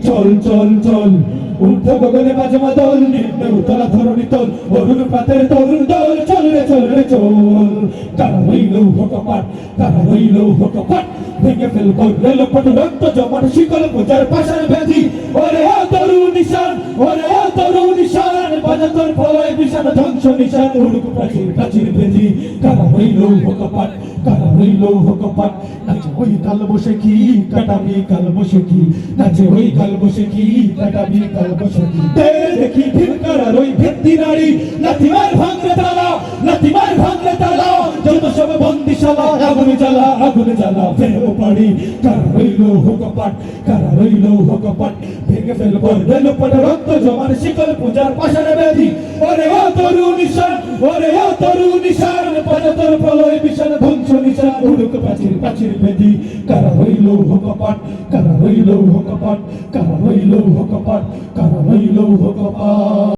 চল চল চল ঊর্ধ্ব গগনে বাজে মাদল নিম্নে উতলা ধরণী তল অরুণ প্রাতের তরুণ দল চল রে চল কারা রইল হকপাট কারা রইল হকপাট ভেঙে ফেলবো রেলপট রক্ত জমাট শিকল পূজার পাশার ভেদি ওরে ও তরুণ নিশান ওরে ও তরুণ নিশান বাজে তোর ফলয় বিষাণ ধ্বংস নিশান উড়ুক প্রাচীর প্রাচীর ভেদি কারা রইল হকপাট কারা রইল হকপাট নাচে ওই কাল বসে কি কাটাবি কাল বসে কি নাচে ওই কাল বসে কি কাটাবি কাল বসে কি দেখি ভিড় কারা রই ভিত্তি নারী লাথিমার ভাঙলে তালা লাথিমার ভাঙলে তালা যত সব বন্দিশালা আগুন জ্বালা ফেরো পাড়ি কারা রইল হকপাট কারা রইল হকপাট ভেঙে ফেলবো রেলপট রক্ত জমার শিকল পূজার পাশারে বেদি ওরে ও তরুণ নিশান ওরে ও তরুণ নিশান বাজে তোর প্রলয় বিষাণ ধ্বংস নিশান উড়ুক প্রাচীর প্রাচীর বেদি কারা রইল হকপাট কারা রইল হকপাট কারা রইল হকপাট কারা রইল হকপাট।